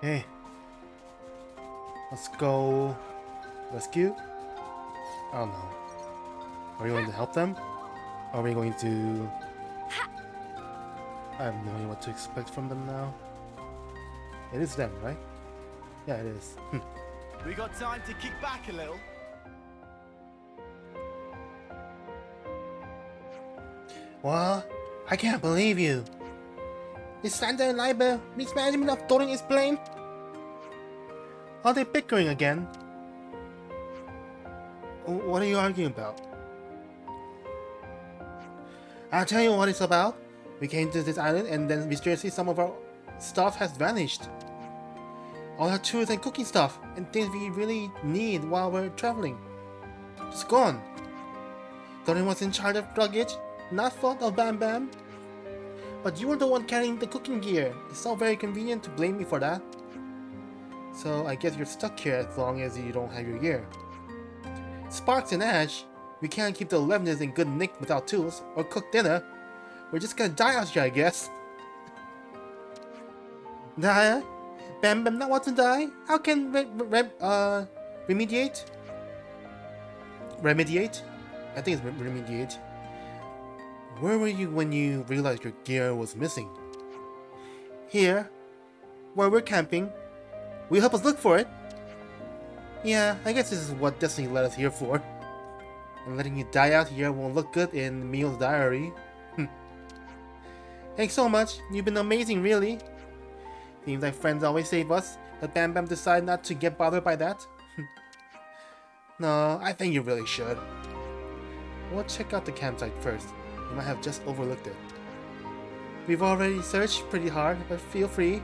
Hey, let's go rescue? I don't know. Are we going to help them? Are we going to... I have no idea what to expect from them now. It is them, right? Yeah, it is. We got time to kick back a little. What? I can't believe you! Is Santa and Liber mismanagement of Dorrin is blamed? Are they bickering again? What are you arguing about? I'll tell you what it's about. We came to this island and then mysteriously some of our stuff has vanished. All our tools and cooking stuff and things we really need while we're traveling. Just gone. Dorrin was in charge of luggage, not fault of Bambam. But you were the one carrying the cooking gear. It's so very convenient to blame me for that. So I guess you're stuck here as long as you don't have your gear. Sparks and Ash, we can't keep the 11ers in good nick without tools or cook dinner. We're just gonna die out here, I guess. Die? Bambam not want to die? How can remediate? Remediate? I think it's remediate. Where were you when you realized your gear was missing? Here, where we're camping. Will you help us look for it? Yeah, I guess this is what Destiny led us here for. And letting you die out here won't look good in Mio's diary. Thanks so much, you've been amazing, really. Seems like friends always save us, but Bambam decided not to get bothered by that. No, I think you really should. We'll check out the campsite first. You might have just overlooked it. We've already searched pretty hard, but feel free.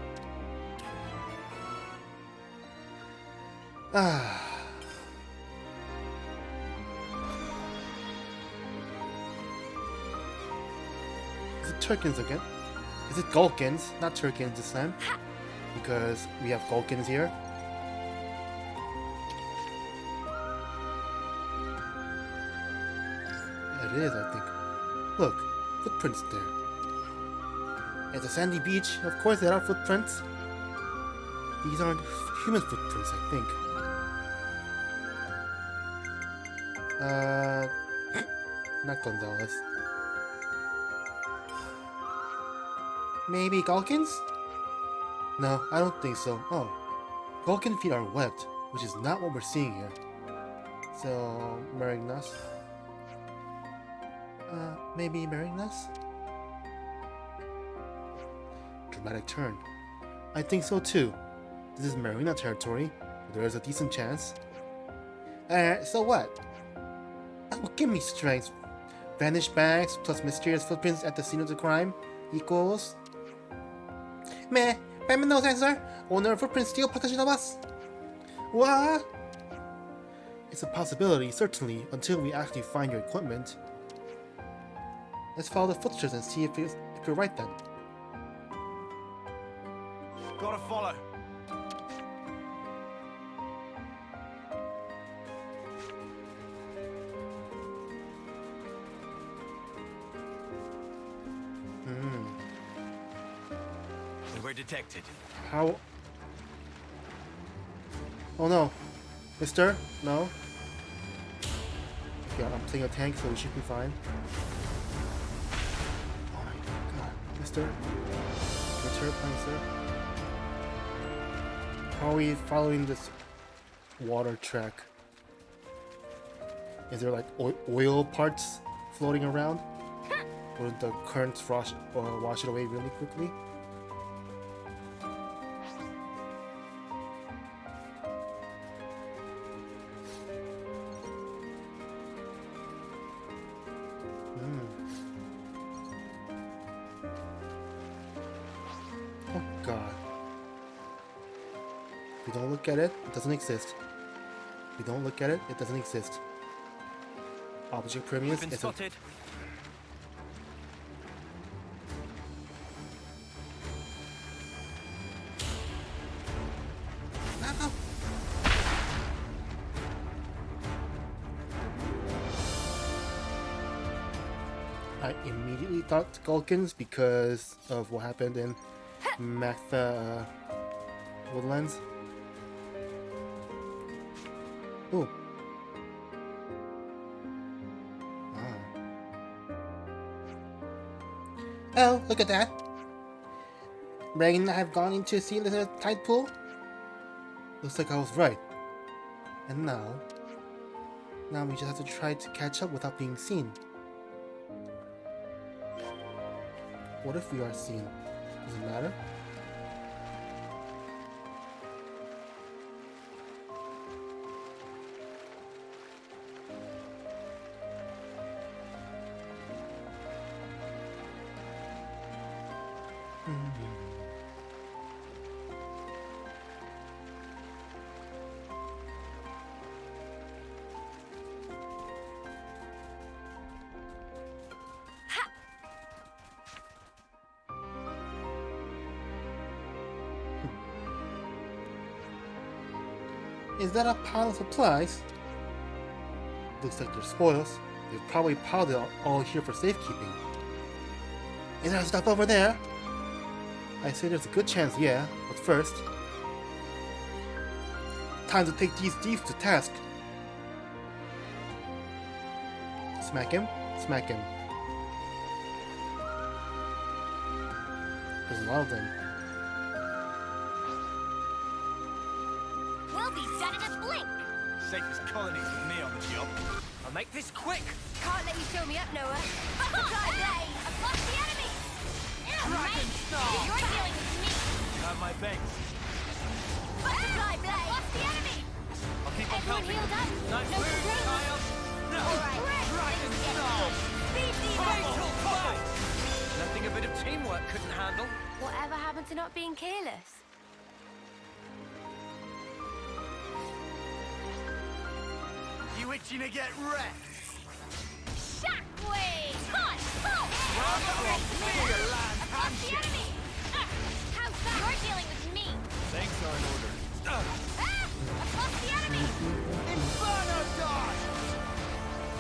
Ah. Is it Turkins again? Is it Gulkins? Not Turkins this time. Because we have Gulkins here. It is, I think. Look, footprints there. It's a sandy beach. Of course there are footprints. These aren't human footprints, I think. Not Gonzalez. Maybe Gulkins? No, I don't think so. Oh. Gulkin feet are webbed, which is not what we're seeing here. So, Marignas? Maybe Marignas? Dramatic turn. I think so too. This is Marina territory. There's a decent chance. So what? Oh, give me strength. Vanished bags plus mysterious footprints at the scene of the crime equals... Meh, Bambam knows answer. Owner of footprints steal possession of us. What? It's a possibility, certainly, until we actually find your equipment. Let's follow the footsteps and see if you're right then. Gotta follow. We're detected. How? Oh no. Mister? No? Yeah, I'm playing a tank, so we should be fine. Oh my god. Mister? Your turret plane, sir? How are we following this water track? Is there like oil parts floating around? Wouldn't the currents wash it away really quickly? Oh god. If we don't look at it, it doesn't exist. If we don't look at it, it doesn't exist. Object premiums is spotted. I immediately thought Gulkins because of what happened in Woodlands. Ooh. Oh, look at that! Reagan and I have gone into a sea lizard tide pool. Looks like I was right. And now we just have to try to catch up without being seen. What if we are seen? Does it matter? Is that a pile of supplies? Looks like they're spoils. They've probably piled it all here for safekeeping. Is there stuff over there? I say there's a good chance, yeah, but first... time to take these thieves to task. Smack him? Smack him. There's a lot of them. We'll be done in a blink! Safest colonies with me on the job. I'll make this quick. Can't let you show me up, Noah. Butterfly blade! Across the enemy! Dragon Star! You're dealing with me! Have my thanks. Butterfly blade! Across the enemy! I'll keep on Everyone helping. healed up? Nice No move, complaints? child. No! Alright, Dragon let's get Star! Speed Fatal fight! Nothing a bit of teamwork couldn't handle. Whatever happened to not being careless? You itching to get wrecked? Shockwave! Punch! Boom! Finger land Across the handshake. enemy! How's that? You're dealing with me! Thanks are in order. Across the enemy! Inferno dodge!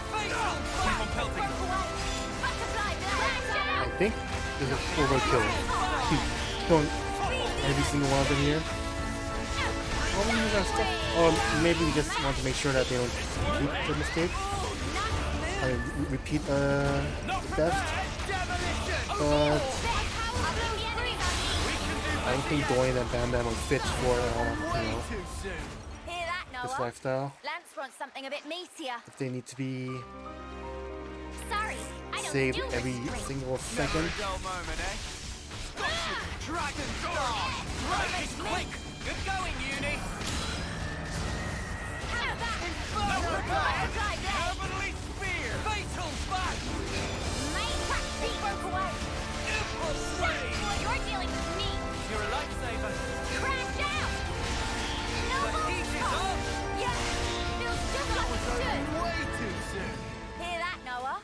Fatal fight! Keep on pelting. Broke away! Butterfly blade! I think this is overkill. Killing every single one of them here. Or maybe we got stuff. Or maybe we just want to make sure that they don't repeat the mistake. I mean, repeat the theft. But I don't think Dorrin and Bambam are fit for you know, Too soon. Hear that, this Noah? lifestyle. Lance wants something a bit meatier. If they need to be Sorry, I don't saved do this every drink. single Never second. a dull moment, eh? Dragon Star! Make it quick! Good going, Uni! How's that? Butterfly Butterfly blade! Heavenly Spear! Fatal Back! Main track speed broke away. Impulse Wave! You're dealing with me. You're a lifesaver. Crash out! No The more heat is stop. on! Yeah, feels just like it should. Way too soon! Hear that, Noah?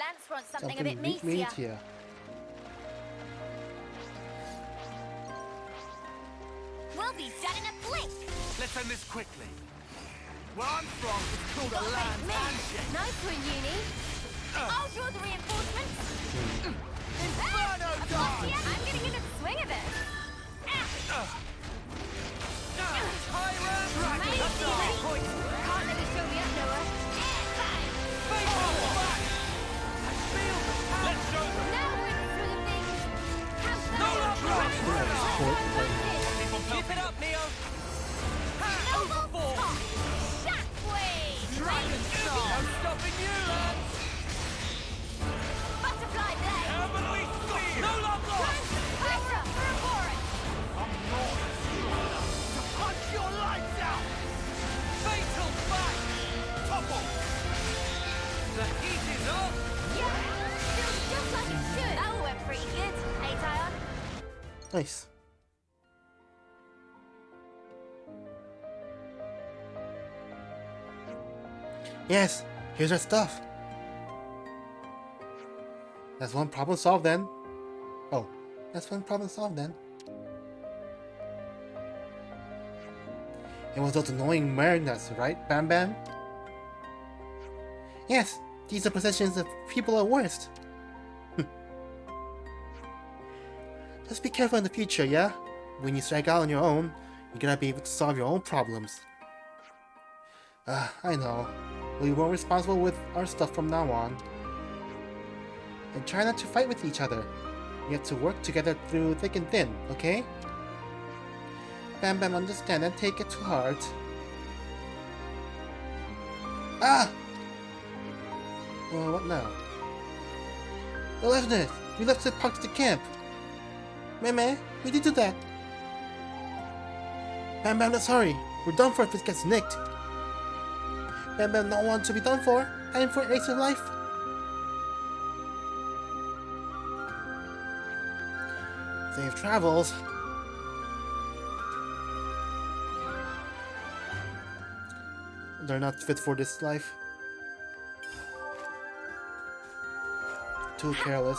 Lance wants something a bit Something meatier. meatier. We'll be done in a blink. Let's end this quickly. Where I'm from, it's called a Got land me. handshake. Nice one, Uni. I'll draw the reinforcements. Inferno Across dodge! the end. I'm getting in the swing of it. Tyrant! Dragon Amazing. Star! Can't let you show me up, Noah. Fatal Back! I feel the power! Let's show them! Now we're in the swing of things. How's that? No love lost! Wanted. Keep it up, Mio! Noble top. Shockwave. Dragon Star! No stopping you, lads! Butterfly blade. Heavenly Spear! No love lost! Power up for a chorus. I'm not to punch your lights out! Fatal Back! Topple! The heat is up! Yeah. Feels just like it should. That all went pretty good. Hey, Tyon. Nice. Yes, here's our stuff. That's one problem solved then. Oh, that's one problem solved then. It was those annoying mariners, right, Bam Bam? Yes, these are possessions of people at worst. Just be careful in the future, yeah? When you strike out on your own, You gotta be able to solve your own problems. I know. We were responsible with our stuff from now on. And try not to fight with each other. We have to work together through thick and thin, okay? Bambam, understand and take it to heart. Ah! What now? The Lieutenant! We left the park to the camp! Meme, we did do that! Bambam, let's hurry! We're done for if it gets nicked! Bambam don't want to be done for! Time for Ace of Life! Safe travels! They're not fit for this life. Too careless.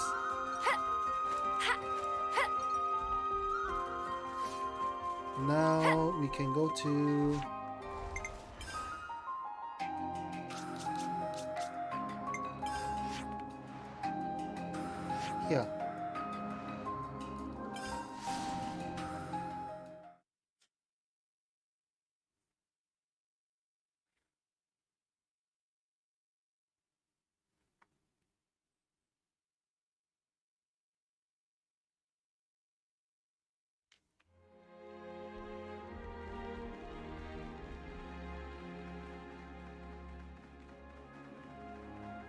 Now we can go to... yeah.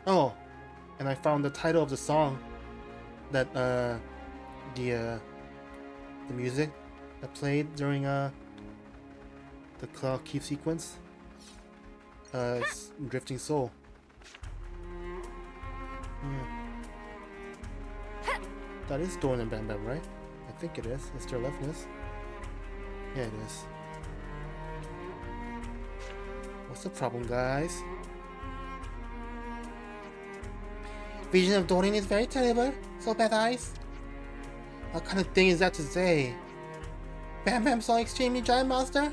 Oh, and I found the title of the song that the music that played during the Claw Keep sequence. It's Drifting Soul. Yeah. That is Dorrin and Bambam, right? I think it is. It's their leftness. Yeah, it is. What's the problem, guys? Vision of Dorrin is very terrible. So bad eyes. What kind of thing is that to say? Bambam saw extremely giant monster?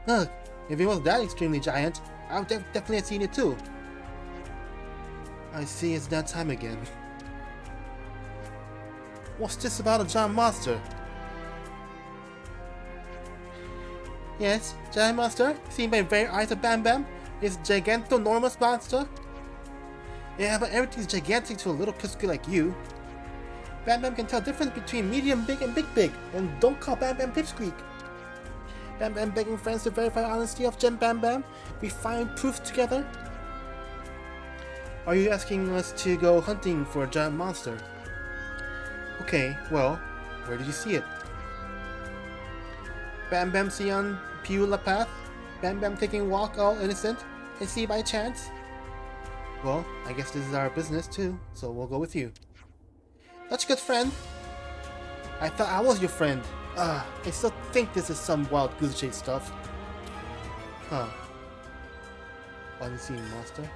Look, if it was that extremely giant, I would definitely have seen it too. I see, it's that time again. What's this about a giant monster? Yes, giant monster, seen by very eyes of Bambam, is gigantonormous monster. Yeah, but everything's gigantic to a little pisky like you. Bambam can tell the difference between medium big and big big, and don't call Bambam pipsqueak. Bambam begging friends to verify honesty of Gem Bambam. We find proof together. Are you asking us to go hunting for a giant monster? Okay, well, where did you see it? Bambam see on Piula Path? Bambam taking walk all innocent? And see by chance? Well, I guess this is our business too, so we'll go with you. That's good, friend. I thought I was your friend. I still think this is some wild goose chase stuff. Huh. Unseen monster.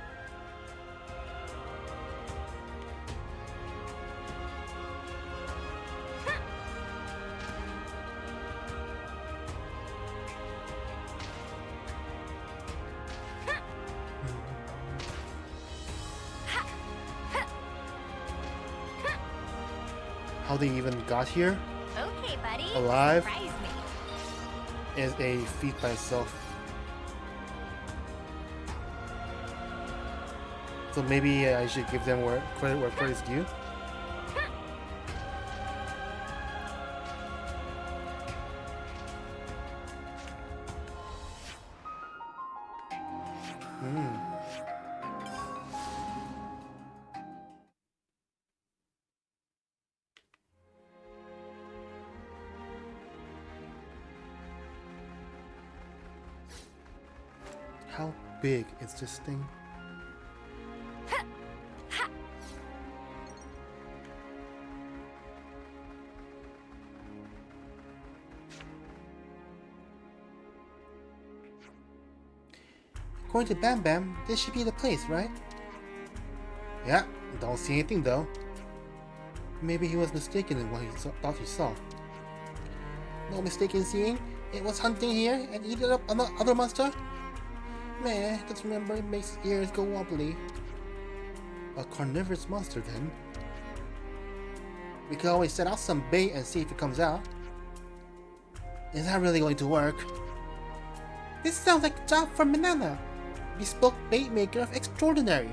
How they even got here? Okay, buddy. Alive? Surprise me. Is a feat by itself. So maybe I should give them credit where credit's due. How big is this thing? According to Bambam, this should be the place, right? Yeah, don't see anything though. Maybe he was mistaken in what he thought he saw. No mistaken seeing? It was hunting here and eating up another monster? Meh, just remember it makes ears go wobbly. A carnivorous monster then? We could always set out some bait and see if it comes out. Is that really going to work? This sounds like a job for Manana, bespoke bait maker of extraordinary.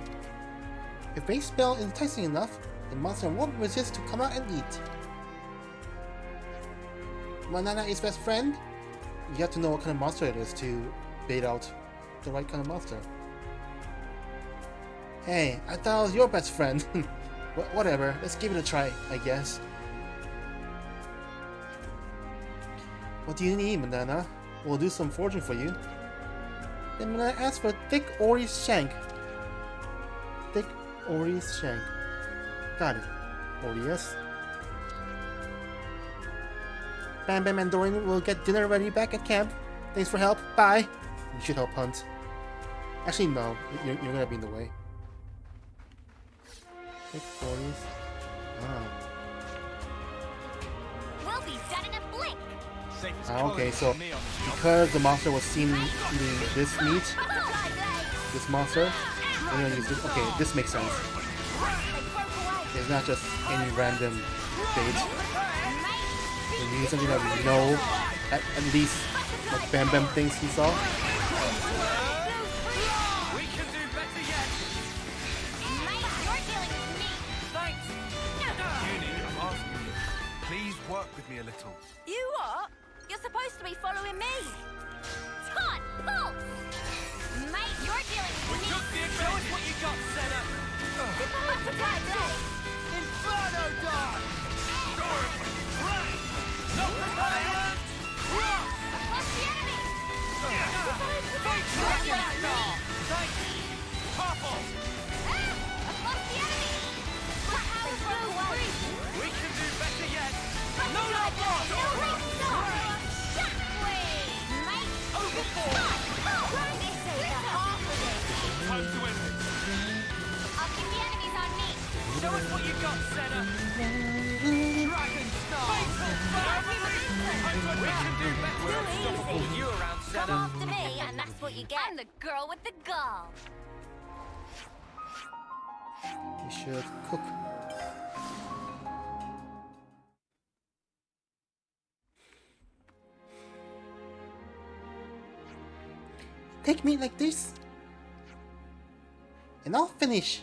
If bait spell is enticing enough, the monster won't resist to come out and eat. Manana is best friend? You have to know what kind of monster it is to bait out the right kind of monster. Hey, I thought I was your best friend. Whatever, let's give it a try, I guess. What do you need, Manana? We'll do some foraging for you. Then Manana asks for thick Ori's shank. Thick Ori's shank. Got it. Ori, yes. Bambam and Dorrin will get dinner ready back at camp. Thanks for help. Bye. You should help hunt. Actually, no. You're gonna be in the way. Thick Ori's. Ah. We'll be done in a blink. Okay, so because the monster was seen eating this meat, Butterfly blade. this monster, we're gonna use this. Okay, this makes sense. They broke away. It's not just any random bait. Mate, We need something that we know, at least like Bambam thinks he saw. We can do better yet. mate, you're dealing with me. Thanks. Uni, I'm asking you. Please work with me a little. You what? You're supposed to be following me. Todd, pull. Mate, you're dealing with me. Show us what you got, Senna. Butterfly blade. Inferno dart. Not Assailant. Across the enemy. Dragon star. Thanks. Purple. Across the enemy. They broke away. We can do better yet. Butterfly blade. No ring stop. Shockwave. Mate. Overboard. This is the half of it. Time to end this. I'll keep the enemies on me. Show us what you got, Senna. Dragon star. We can do better. We're unstoppable with you around, Come Senna. after me, and that's what you get. I'm the girl with the gall. We should cook. Take meat like this, and I'll finish.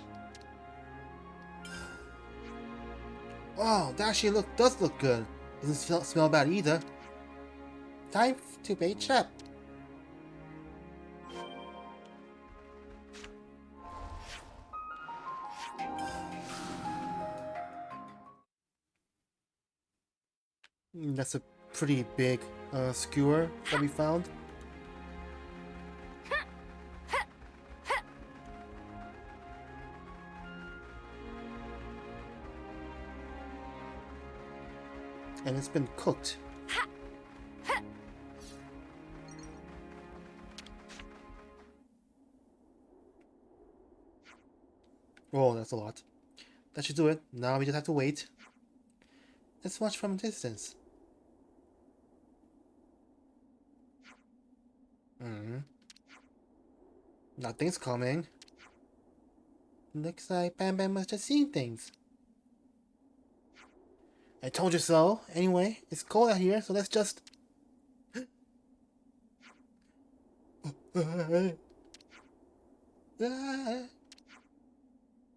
Oh, that actually does look good. Doesn't smell bad either. Time to bait trap. That's a pretty big skewer that we found. And it's been cooked. Oh, that's a lot. That should do it. Now we just have to wait. Let's watch from a distance. Nothing's coming. Looks like Bambam was just seeing things. I told you so. Anyway, it's cold out here, so let's just...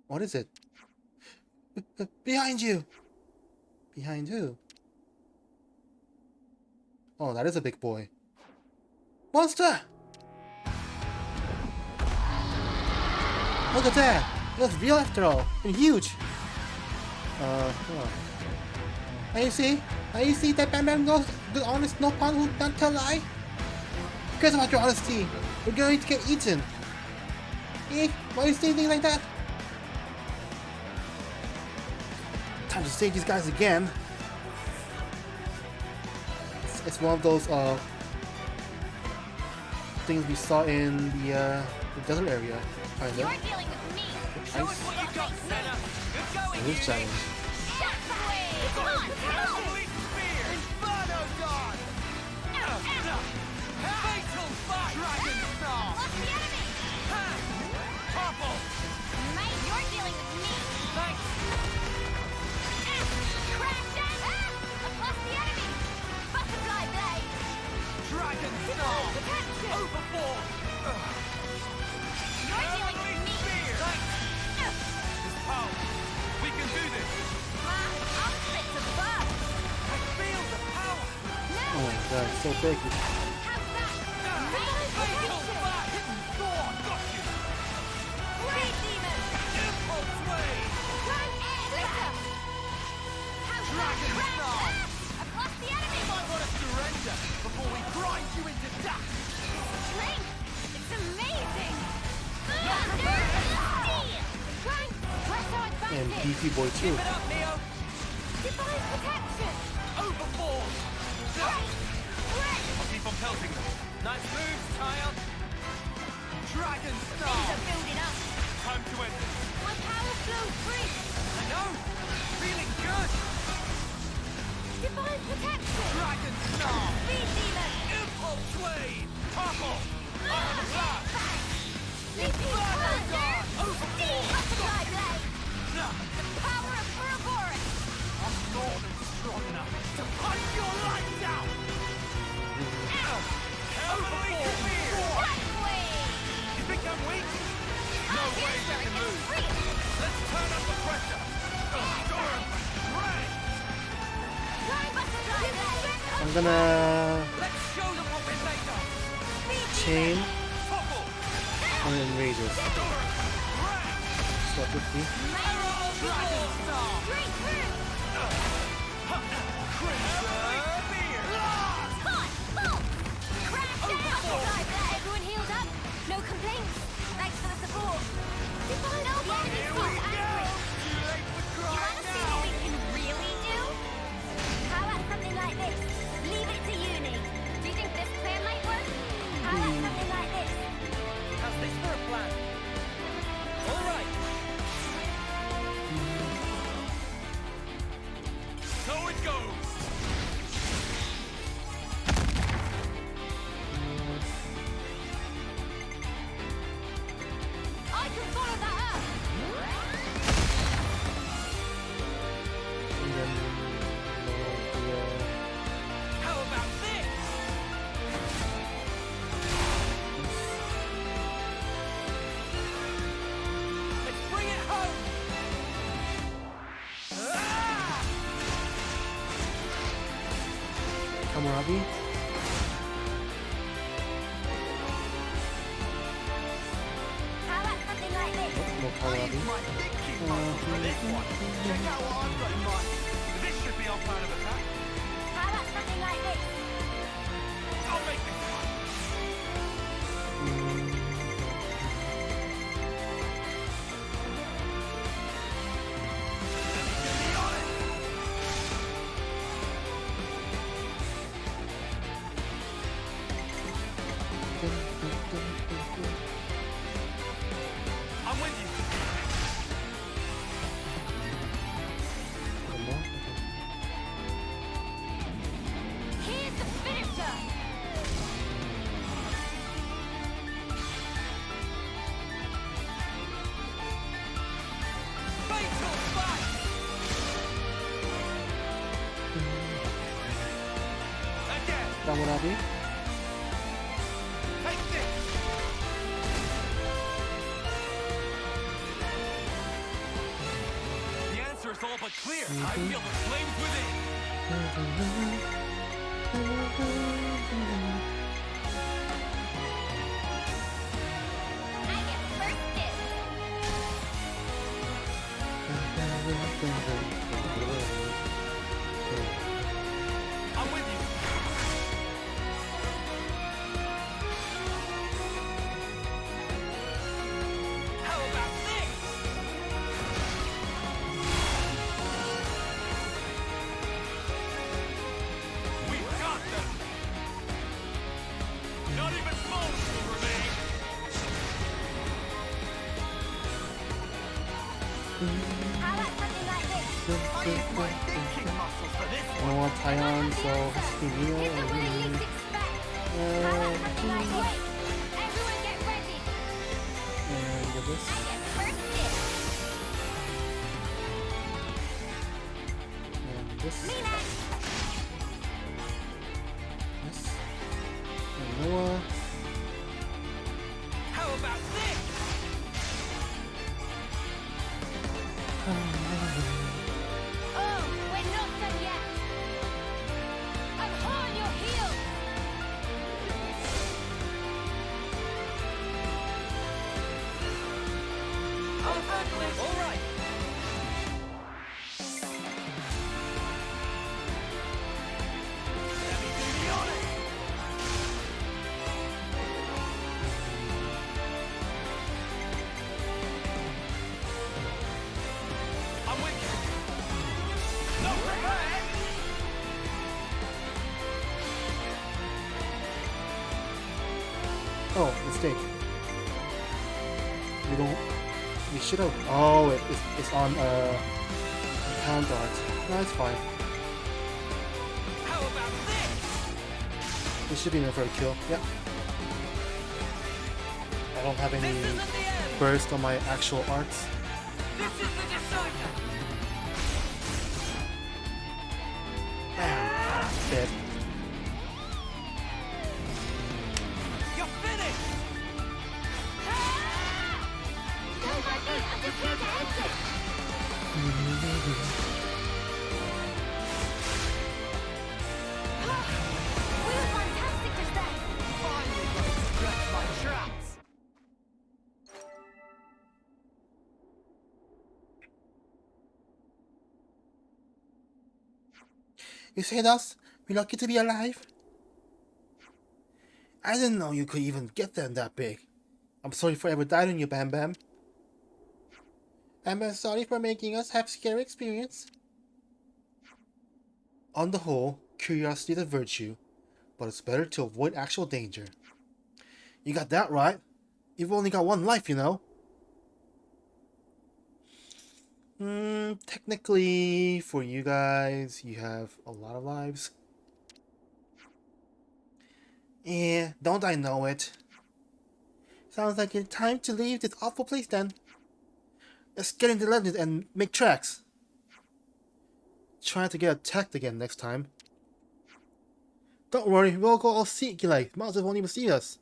What is it? Behind you! Behind who? Oh, that is a big boy. Monster! Look at that! That's real after all, and huge! And you see that Bambam goes good honest, no pun, who don't tell lie? Who cares about your honesty? We're going to get eaten. Eh? Why are you saying things like that? Time to save these guys again. It's one of those things we saw in the desert area. You're dealing with me. Show us what you got, Senna. Good going, This Uni. challenge. Shockwave. Come on, come on. Holy spear. Inferno dart. Fatal fight. Dragon star. Lost the enemy. Purple. Mate, you're dealing with me. Thanks. Crash it. Across the enemy. Butterfly blade. Snarl! Overboard! You're dealing with me. This power! We can do this! I'm fit to burn. I feel the power! Oh my god, so big. How's that? Fatal back! Thor, got you! Great demon. Impulse wave! Run air glitter. How's Dragon that? Star. Across the enemy. You might want to surrender before we grind you into dust! Strength. It's amazing. Thunder. Steel. Strength. Press our And advantage. Beefy Boy too. Keep it up, Mio! Divine protection. Overboard! Great. Great. I'll keep on pelting them. Nice moves, child! Dragon Things Star! are building up. Time to end this. My power flows free. I know! Feeling good! Divine protection. Dragon Star! Speed demon. Impulse wave! Topple! Iron blast! Leaping Thunder thunder. God! Steel Overboard! butterfly blade. Nah, The power of Ouroboros. I'm more than strong enough to punch your lights out! Overboard! That way. You think I'm weak? No Here's way where we it can gets lose! real. Let's turn up the pressure! Dorrin! Ray! Flying butterfly blade. I'm gonna Let's show them what we're made of! Speed chain demon. Topple! and then rages. Dorrin! Ray! So 50. Dragon Star! Straight through. Crimson Spear! Hot. Bolt. Crash down. Butterfly blade. Everyone healed up. No complaints. Thanks for the support. Divine Here Oggy. we go! Too late for You crying want to see now! what we can really do? How about something like this? Leave it to uni. Do you think this plan might work? How about something like this? How's this for a plan? All right. So it goes. I can follow that up. And then How about this? Let's bring it home. Ah! Kamarabi. How about something like this? No Kamarabi. My thinking muscle for this one. Check out what I've got in mind. This should be our plan of attack. How about something like this? I'll make this fun. Be honest. I'm with you. Here's the finisher. Fatal fight. Again. Kamarabi. Take this! The answer is all but clear. I feel the flames within. I get first dibs. I'm with you. How about this? We've got them. Not even bones will remain. How about something like this? I use my thinking muscles for this I one. want Tyon, so Stevie It's the one I and least expect. How about something like this? Everyone get ready. this. I get first dibs. And this. Me next. This. And Noah. How about this? Oh, we're not done yet. I'm on your heels. I'll handle it. All right. Let me do the honors. I'm with you. Not prepared. Oh, mistake. We should have. Oh, it's on pound art. No, it's fine. How about this? This should be enough for a kill. Yep. I don't have This any isn't the end. burst on my actual arts. This is the decider. Bam. Dead. You're finished. Don't mind me, I'm just here to exit. We were fantastic just then. Finally got to stretch my traps. You saved us? We're lucky to be alive. I didn't know you could even get them that big. I'm sorry for ever died on you, Bambam. I'm sorry for making us have scary experience. On the whole, curiosity is a virtue, but it's better to avoid actual danger. You got that right. You've only got one life, you know. Technically, for you guys, you have a lot of lives. Yeah, don't I know it? Sounds like it's time to leave this awful place then. Let's get into Legends and make tracks. Try to get attacked again next time. Don't worry, we'll go all sneaky like. Monsters won't even see us.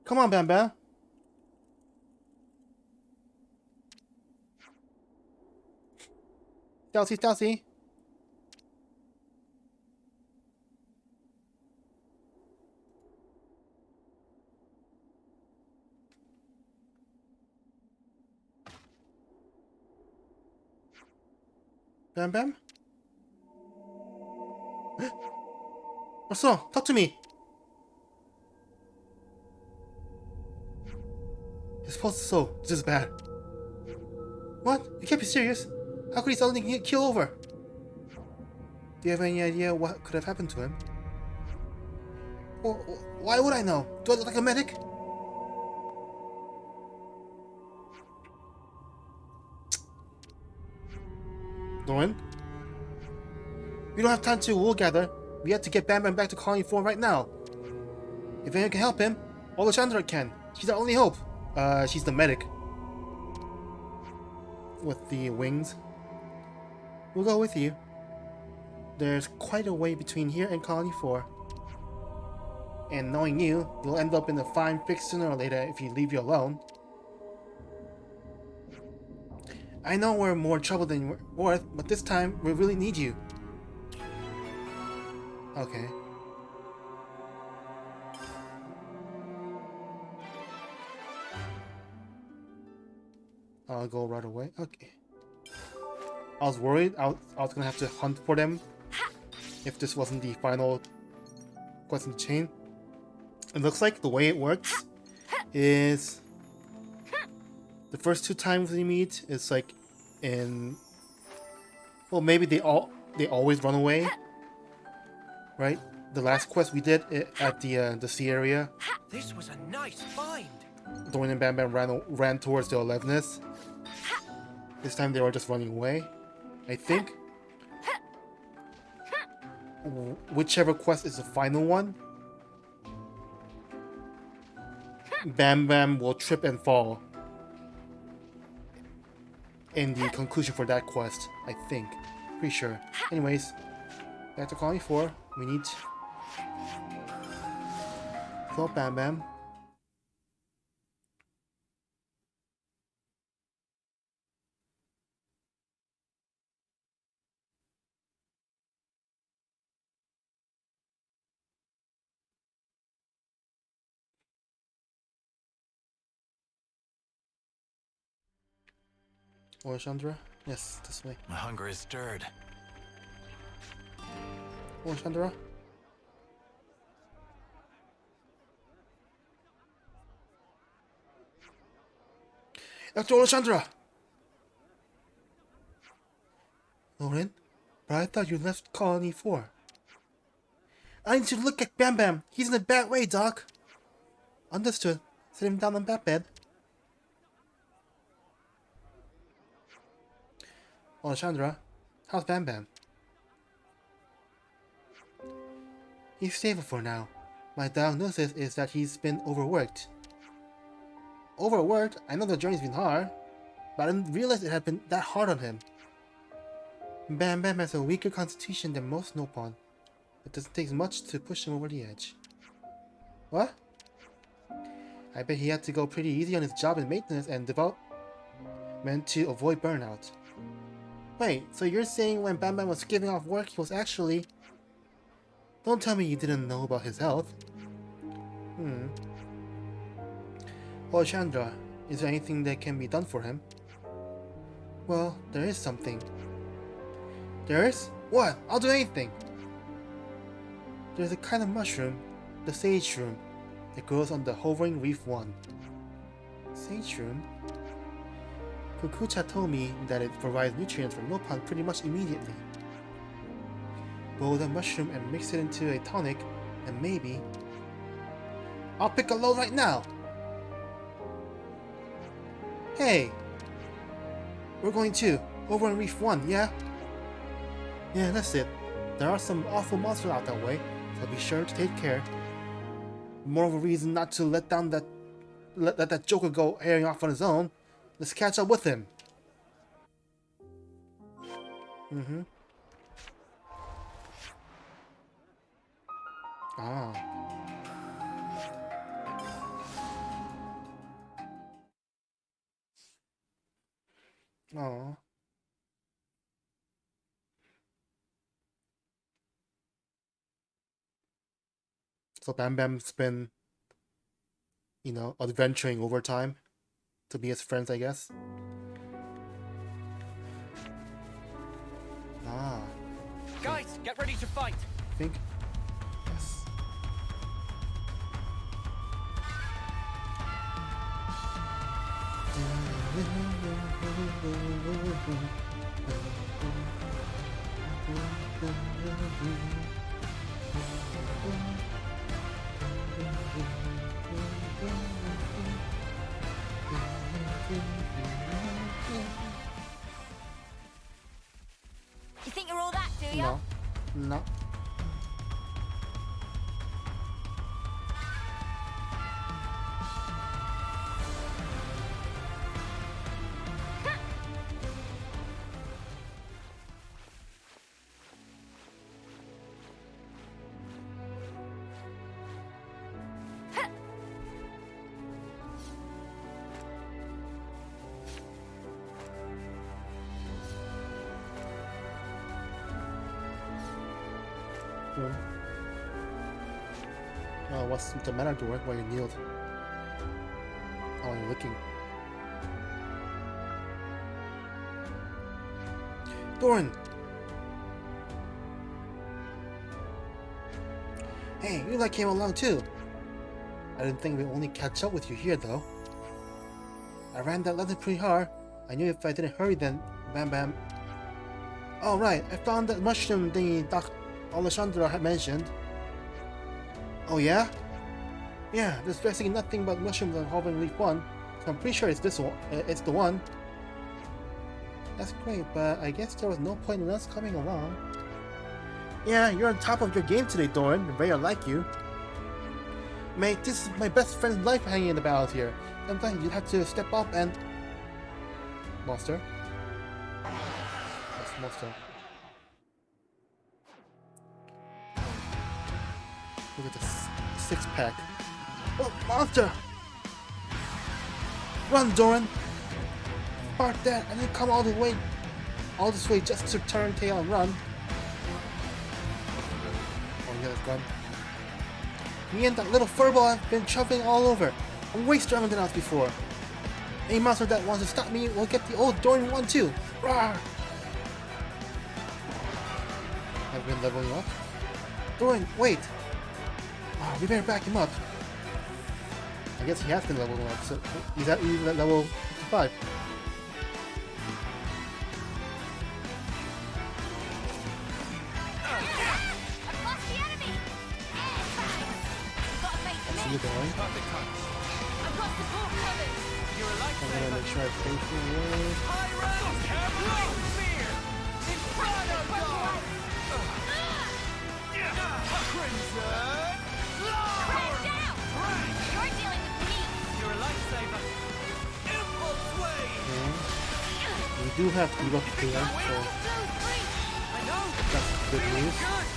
Come on, Bambam. Stealthy, stealthy. Bambam? What's wrong? Talk to me. You're supposed to so. This is bad. What? You can't be serious. How could he suddenly keel over? Do you have any idea what could have happened to him? Or why would I know? Do I look like a medic? Dorrin? We don't have time to wool gather. We have to get Bambam back to Colony 4 right now. If anyone can help him, all the Chandra can. She's our only hope. She's the medic. With the wings. We'll go with you. There's quite a way between here and Colony 4. And knowing you, you'll end up in a fine fix sooner or later if you leave you alone. I know we're more trouble than we're worth, but this time we really need you. Okay. I'll go right away. Okay. I was worried I was gonna have to hunt for them if this wasn't the final quest in the chain. It looks like the way it works is the first two times we meet is like in, well, maybe they always run away, right? The last quest we did at the sea area, This was a nice find. Dorrin and Bambam ran towards the 11th. This time they were just running away, I think. Whichever quest is the final one, Bambam will trip and fall in the conclusion for that quest, I think. Pretty sure. Anyways, back to Colony 4. We need So, Bambam. Or Chandra? Yes, this way. My hunger is stirred. Or Chandra? Dr. Olashandra! Dorrin? But I thought you left Colony 4. I need to look at Bambam. He's in a bad way, Doc. Understood. Sit him down on that bed. Olashandra, how's Bambam? He's stable for now. My diagnosis is that he's been overworked. Overworked? I know the journey's been hard, but I didn't realize it had been that hard on him. Bambam has a weaker constitution than most Nopon. It doesn't take much to push him over the edge. What? I bet he had to go pretty easy on his job in maintenance and development to avoid burnout. Wait, so you're saying when Bambam was giving off work, he was actually... Don't tell me you didn't know about his health. Well, Chandra, is there anything that can be done for him? Well, there is something. There is? What? I'll do anything! There's a kind of mushroom, the sage shroom, that grows on the hovering reef 1. Sage shroom? Kukucha told me that it provides nutrients for Nopon pretty much immediately. Boil the mushroom and mix it into a tonic, and maybe... I'll pick a load right now! Hey! We're going to, over in Reef 1, yeah? Yeah, that's it. There are some awful monsters out that way, so be sure to take care. More of a reason not to let that Joker go airing off on his own. Let's catch up with him. Ah. Oh. So Bambam's been, adventuring over time to be his friends, I guess. Ah. Guys, get ready to fight. I think. Yes. You think you're all that, do ya? No. No. What's the matter, Dorrin? Why you kneeled? Oh, you're looking. Dorrin! Hey, you came along too. I didn't think we'd only catch up with you here, though. I ran that letter pretty hard. I knew if I didn't hurry then, Bambam. Oh, right, I found that mushroom thingy Doc Alessandra had mentioned. Oh, yeah? Yeah, there's basically nothing but mushrooms on Hovering Leaf 1, so I'm pretty sure it's this one. It's the one. That's great, but I guess there was no point in us coming along. Yeah, you're on top of your game today, Dorrin. Very unlike you. Mate, this is my best friend's life hanging about here. Sometimes you have to step up and... Monster? That's monster. Look at this six-pack. Oh, monster! Run, Dorrin! Spark that and then come all this way just to turn tail and run. Oh yeah, that's gone. Me and that little furball have been chopping all over. I'm way stronger than I was before. Any monster that wants to stop me will get the old Dorrin one too. Rawr! I've been leveling up. Dorrin, wait! Oh, we better back him up. I guess he has been leveling up, so he's at level 55. Across the enemy! Got a face for See me. you going. Perfect time. I've got support covered. You're a I'm gonna lifesaver. make sure I pay for it. High round! Light spear! Inferno dog! Crimson! Crash down! You're dealing with me. You're a lifesaver. Impulse wave! We do have to look here, so Blow free. I know! that's good Feeling news. good!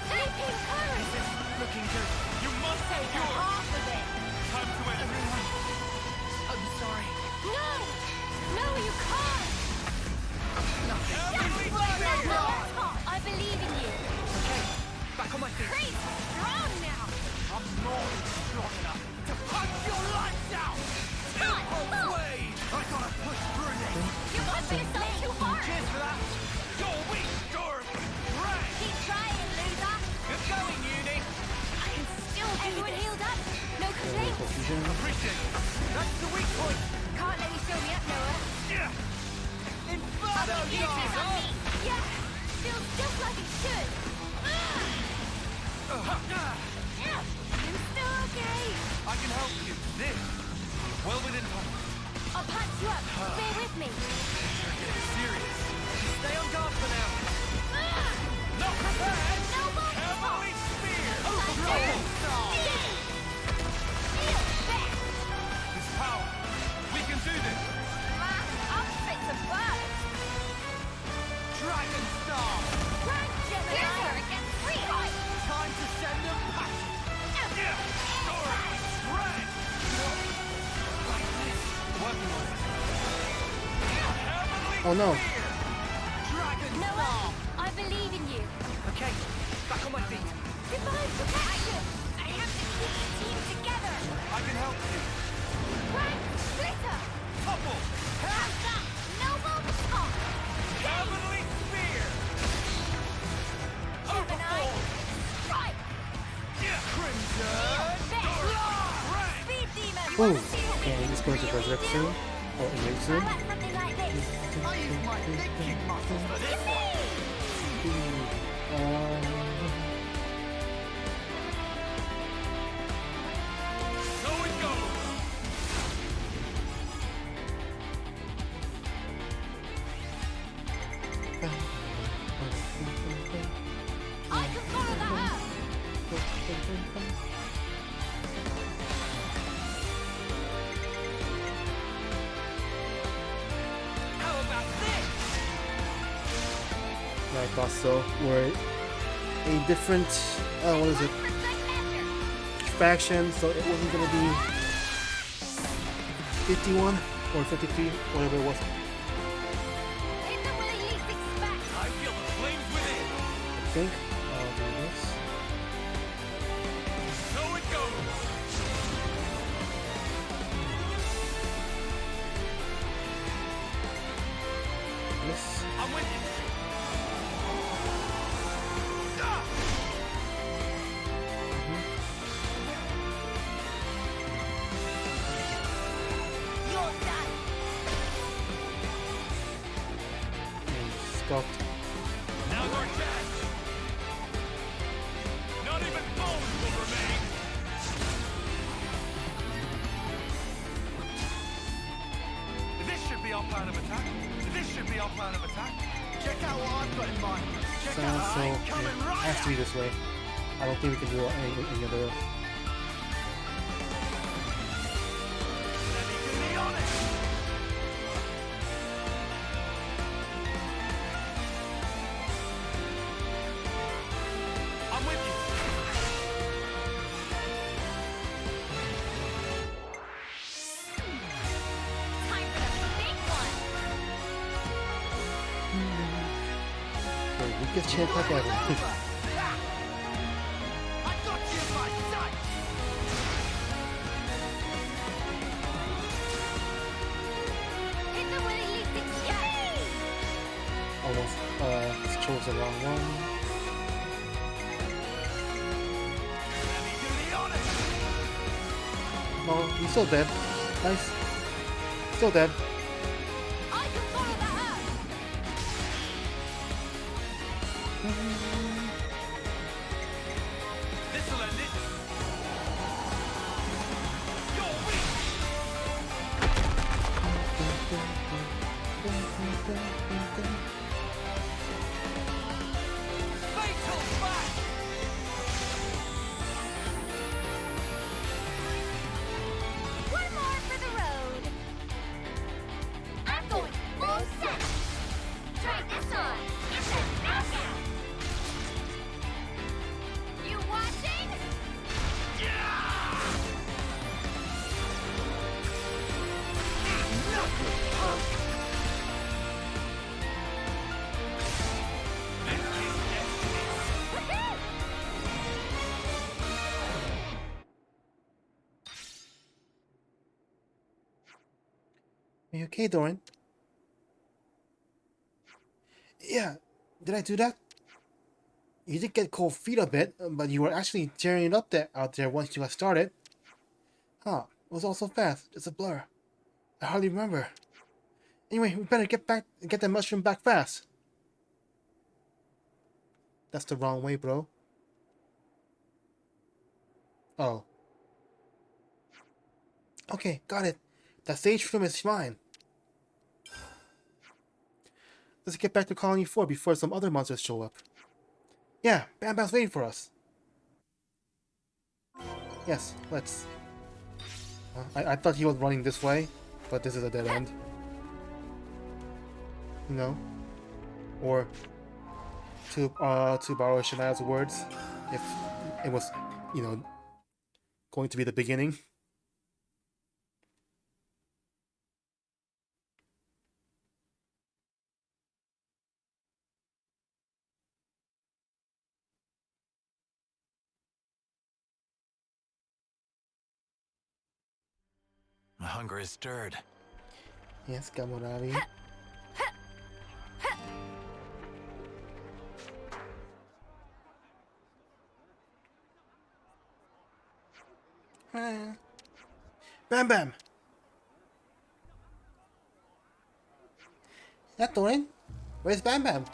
Taking courage. Looking good. You must Take endure! half of it. Time to end. Everyone, I'm sorry. No! No, you can't! Heavenly No, fire! let's not. I believe in you. Okay, back on my feet. Great! Strong now! I'm more than strong enough to punch your lights out! Impulse wave! I gotta push through this! You're pushing yourself too hard! Cheers for that! You're weak, Dorrin! Right! Keep trying, loser! Good going, Uni! I can still do Everyone healed up? No complaints? Confusion. Appreciate it! That's the weak point! Can't let you show me up, Noah. Yeah! Inferno I'll keep dog! on me. Yeah! Feels just like it should. Yeah! I'm still okay. I can help you. This, well within time. I'll patch you up. Stay with me. You're getting serious. Stay on guard for now. Not prepared! No more Heavenly spear! Thunder! Star! Feel that! This power. We can do this. I'm fit to burst. Dragon Star! Rank Gemini against free height. Time to send them packing. Yeah! Dorrin! Red! Like this. Working on it. Heavenly Oh no. spear! Dragon Star! Noah, I believe in you. Okay, back on my feet. Divine protection. I have to keep the team together. I can help you. Rank Glitter. Topple! How's that? Noble Top. Heavenly spear! Gemini. Overboard! Strike. Crimson! Red! Speed Demon. Oh, Wanna see what we and can he's going to really resurrect do? soon. Or erase How soon. about something like this? I use my big kick muscles for this one. So it goes. I can follow that up. How about this? I thought so. We're a different, what is it, faction, so it wasn't gonna be 51 or 53, whatever it was. Hit them where they least expect. I feel the flames within. I think I'll do this. So it goes. This. I'm with you. Ah! You're done. And scuffed. Now's our chance. Not even bones will remain. This should be our plan of attack. This should be our plan of attack. Check out what I've got in mind. Check out Sounds how so. I'm coming Yeah, right has to be at this way. I don't think we can do any other. Let me be honest. I'm with you. weakest chain attack ever. I got you in my sight! Hit the Willy Leaf! Yay! Almost chose the wrong one. Let me do the honors! No, he's still dead. Nice. Still dead. I can follow that up! This'll end it! You're weak! Fatal back! One more for the road! I'm going full set! Try this on! It's a knockout! You watching? Woohoo! Are you okay, Dorrin? Yeah, did I do that? You did get cold feet a bit, but you were actually tearing it up there out there once you got started. Huh, it was all so fast, it's a blur. I hardly remember. Anyway, we better get that mushroom back fast. That's the wrong way, bro. Oh. Okay, got it. That sage room is mine. Let's get back to Colony 4 before some other monsters show up. Yeah, Bambam's waiting for us. Yes, let's. I thought he was running this way, but this is a dead end. You know? Or to borrow Shania's words, if it was, you know, going to be the beginning. My hunger is stirred. Yes, Gamoravi. Bambam! That Dorrin? Where's Bambam?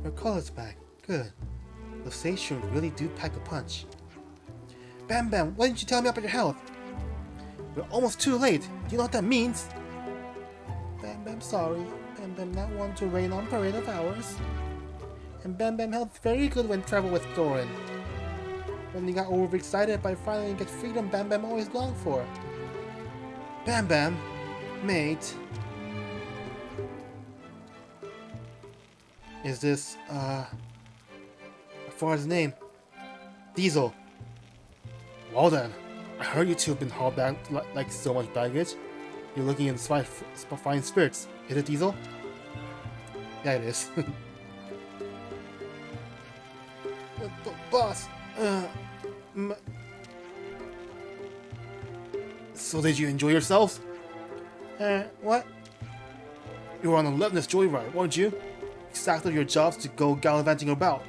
Your color's back. Good. Those sage shrooms really do pack a punch. Bambam, why didn't you tell me about your health? We're almost too late. Do you know what that means? Bambam, sorry. Bambam not one to rain on parade of hours. And Bambam health very good when travel with Dorrin. When he got overexcited by finally get freedom Bambam always longed for. Bambam, mate. Is this, as far as his name? Diesel. Well then, I heard you two have been hauled back like so much baggage. You're looking in fine spirits. Is it Diesel? Yeah, it is. Boss, so did you enjoy yourselves? What? You were on a relentless joyride, weren't you? You sacked up your jobs to go gallivanting about.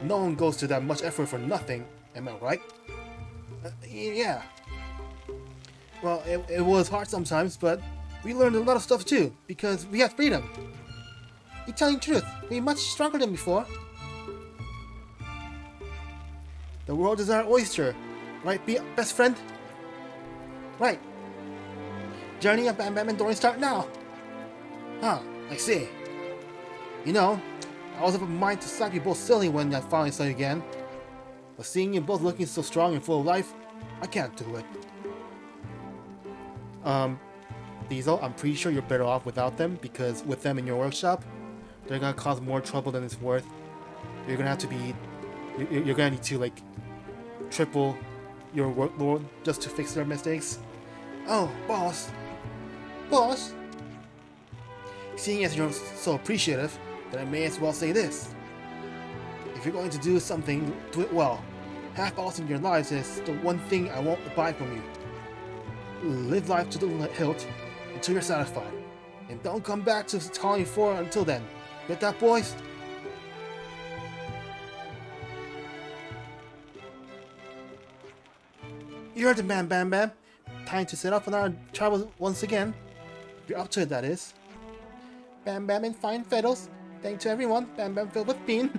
No one goes to that much effort for nothing, am I right? Yeah. Well, it was hard sometimes, but we learned a lot of stuff too, because we had freedom. You're telling the truth, we're much stronger than before. The world is our oyster, right, best friend? Right. Journey of Bambam and Dorrin start now. Huh, I see. You know, I was of a mind to slap you both silly when I finally saw you again. But seeing you both looking so strong and full of life, I can't do it. Diesel, I'm pretty sure you're better off without them, because with them in your workshop, they're gonna cause more trouble than it's worth. You're gonna have to be... You're gonna need to, like, triple your workload just to fix their mistakes. Oh, boss. Boss? Seeing as you're so appreciative, then I may as well say this. If you're going to do something, do it well. Half-assing your lives is the one thing I won't abide from you. Live life to the hilt until you're satisfied. And don't come back to Colony 4 until then. Get that, boys? You heard the man, Bam Bam. Time to set off on our travel once again. If you're up to it, that is. Bam Bam in fine feathers. Thanks to everyone. Bam Bam filled with bean.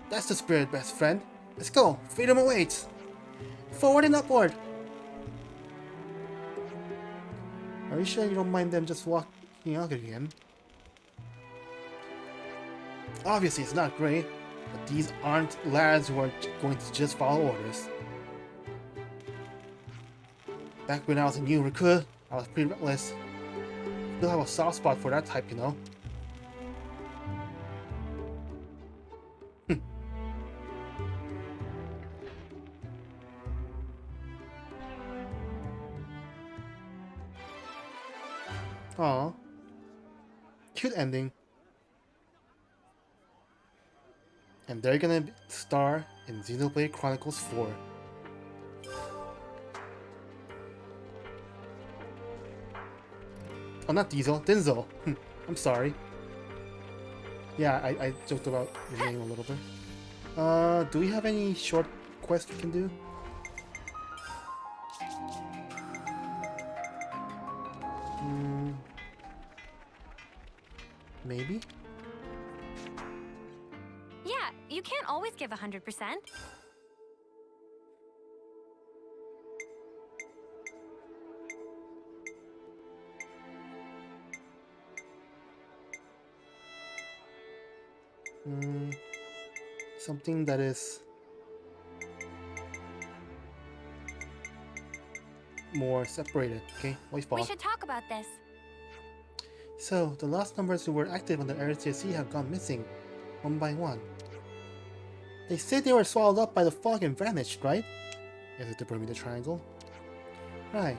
That's the spirit, best friend. Let's go. Freedom awaits. Forward and upward. Are you sure you don't mind them just walking out again? Obviously, it's not great, but these aren't lads who are going to just follow orders. Back when I was a new recruit, I was pretty reckless. Still have a soft spot for that type, you know. Aw. Cute ending. And they're gonna star in Xenoblade Chronicles 4. Oh, not Diesel, Denzel. I'm sorry. Yeah, I joked about his name a little bit. Do we have any short quests we can do? Maybe? Yeah, you can't always give 100%. Something that is more separated, okay? We should talk about this. So, the last members who were active on the RCSC have gone missing, one by one. They said they were swallowed up by the fog and vanished, right? Is it the Bermuda Triangle? Right.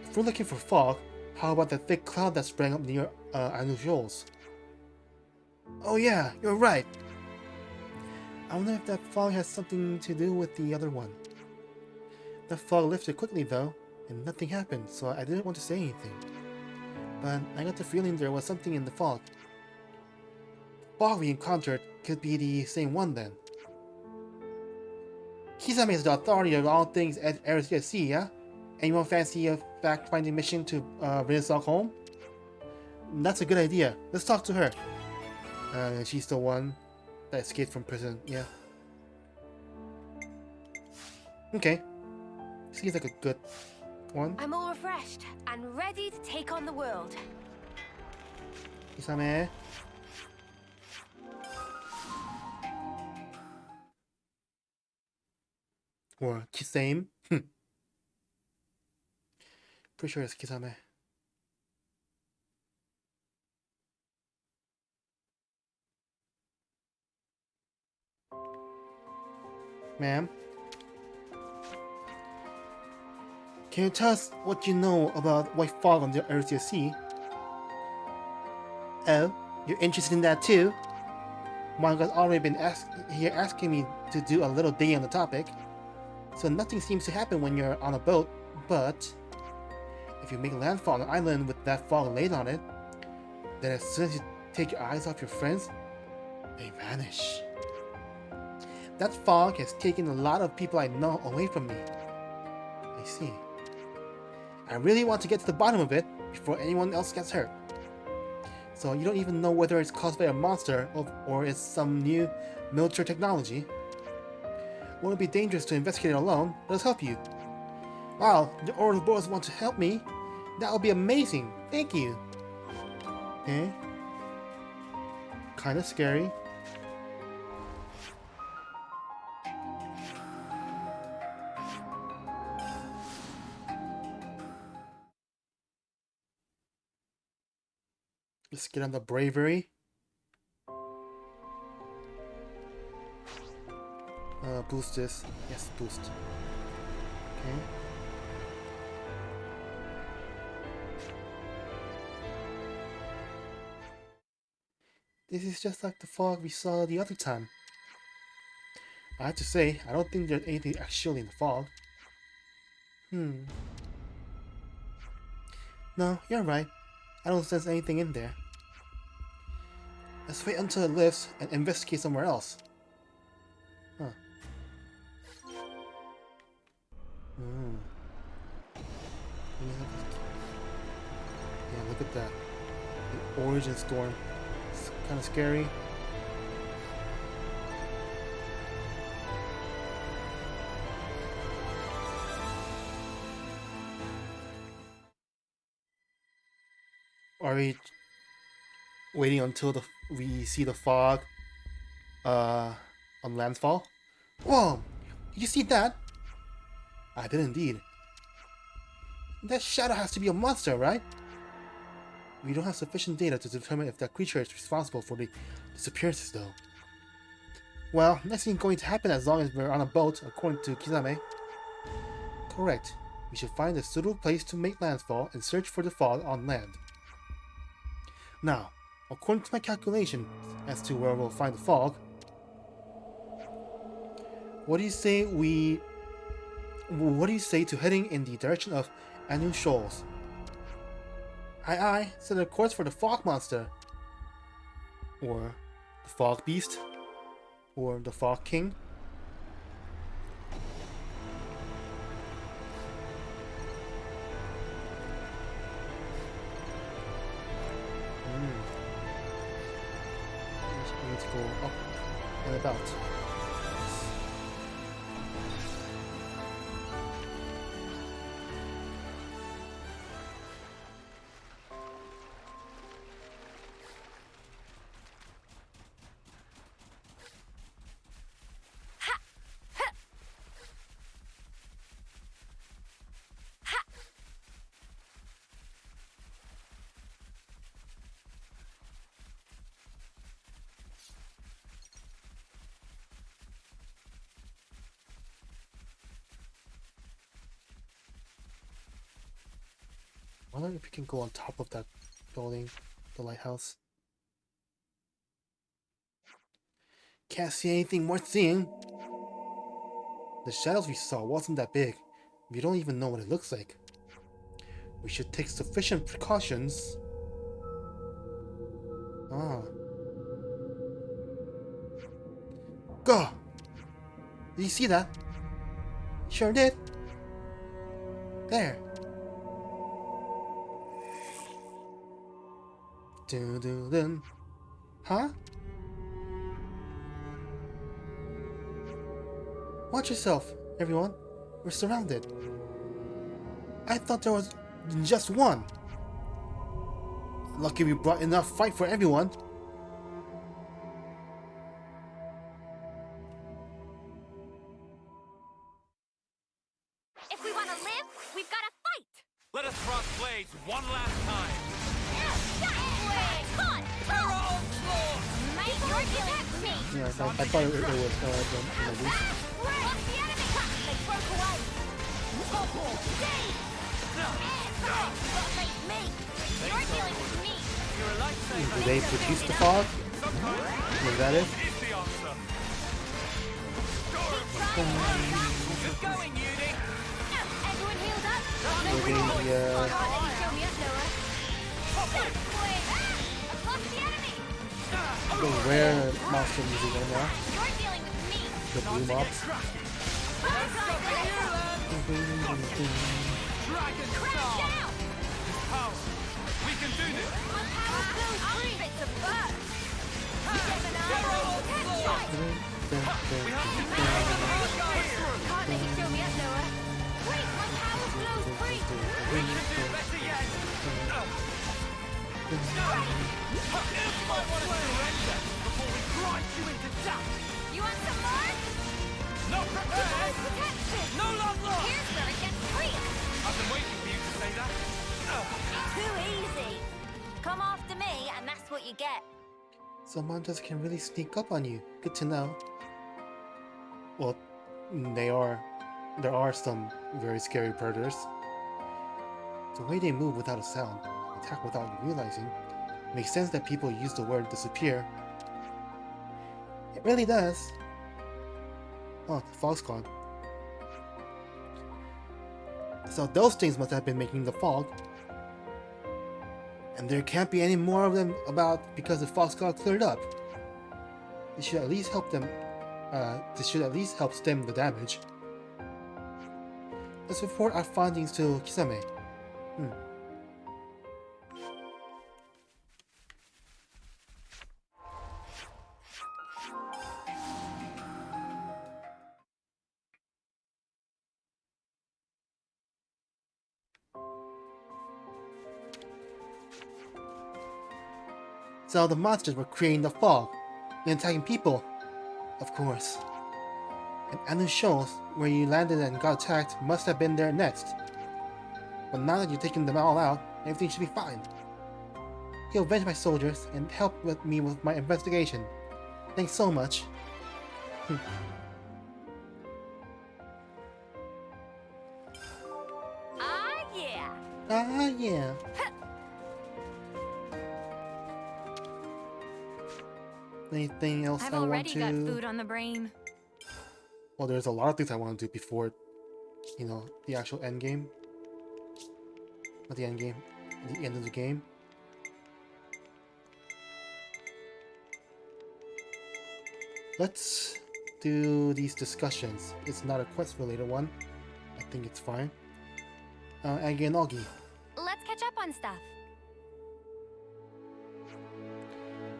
If we're looking for fog, how about the thick cloud that sprang up near Agnus Shoals? Oh yeah, you're right! I wonder if that fog has something to do with the other one. The fog lifted quickly though, and nothing happened, so I didn't want to say anything. But I got the feeling there was something in the fog. The fog we encountered could be the same one then. Kisame is the authority of all things at RCSC, yeah? Anyone fancy a fact-finding mission to bring us all home? That's a good idea. Let's talk to her. She's the one that escaped from prison, yeah. Okay. Seems like a good one. I'm all refreshed and ready to take on the world. Kisame. Or Kisame. Pretty sure it's Kisame. Ma'am? Can you tell us what you know about white fog on the RCSC? Oh, you're interested in that too? Manga's already been here asking me to do a little digging on the topic. So nothing seems to happen when you're on a boat, but if you make landfall on an island with that fog laid on it, then as soon as you take your eyes off your friends, they vanish. That fog has taken a lot of people I know away from me. I see. I really want to get to the bottom of it before anyone else gets hurt. So you don't even know whether it's caused by a monster or it's some new military technology. Won't it be dangerous to investigate it alone? Let us help you. Wow, the Order of Boys want to help me? That would be amazing. Thank you. Eh? Kinda scary. Let's get on the bravery. Boost this. Yes, boost. Okay. This is just like the fog we saw the other time. I have to say, I don't think there's anything actually in the fog. No, you're right. I don't sense anything in there. Let's wait until it lifts and investigate somewhere else. Huh. Yeah, look at that. The origin storm. It's kind of scary. Are we waiting until we see the fog on landfall? Whoa! Did you see that? I did indeed. That shadow has to be a monster, right? We don't have sufficient data to determine if that creature is responsible for the disappearances, though. Well, nothing going to happen as long as we're on a boat, according to Kizame. Correct. We should find a suitable place to make landfall and search for the fog on land. Now, according to my calculation as to where we'll find the fog, what do you say to heading in the direction of Anu Shoals? Aye, set a course for the fog monster. Or the fog beast. Or the fog king. We need to go up and about. I wonder if we can go on top of that building, the lighthouse. Can't see anything worth seeing. The shadows we saw wasn't that big. We don't even know what it looks like. We should take sufficient precautions. Ah. Go! Did you see that? Sure did. There. Dun. Huh? Watch yourself, everyone. We're surrounded. I thought there was just one. Lucky we brought enough fight for everyone. If we want to live, we've got to fight. Let us cross blades one last time. Mate, you're dealing with me. Yeah, I thought it was the Lost the enemy. They broke away. Double. Me. You're dealing with me. You're a lightsaber. Do they produce the fog? Was that it? Is the answer. Good going, Yudi. Everyone healed up? We're getting the Can't let you show me up, Noah. I've lost the enemy. rare monster music right now. You're dealing with me. The blue mobs. Dragon Crash Star. out. Power. We can do this. My power flows free. Bits of burst. Can't let you show me up, Noah. Wait, my power flows free. We can do better yet. You might want to surrender before we grind you into dust. You want some more? Not prepared. Protection. No love lost. Here's where it gets real. I've been waiting for you to say that. Too easy. Come after me, and that's what you get. Some monsters can really sneak up on you. Good to know. Well, there are some very scary predators. The way they move without a sound, attack without realizing, makes sense that people use the word disappear It really does. Oh, the fog's gone. So those things must have been making the fog. And there can't be any more of them about because the fog's got cleared up. This should at least help them. This should at least help stem the damage. Let's report our findings to Kisame. So the monsters were creating the fog and attacking people, of course. And Agnus shows where you landed and got attacked must have been there next. But now that you've taken them all out, everything should be fine. He'll avenge my soldiers and help me with my investigation. Thanks so much. Ah, yeah. Ah, yeah. Anything else I've I want already to... got food on the brain. Well, there's a lot of things I want to do before, you know, the actual end game. Not the end game, the end of the game. Let's do these discussions. It's not a quest-related one. I think it's fine. Aggy and Oggy. Let's catch up on stuff.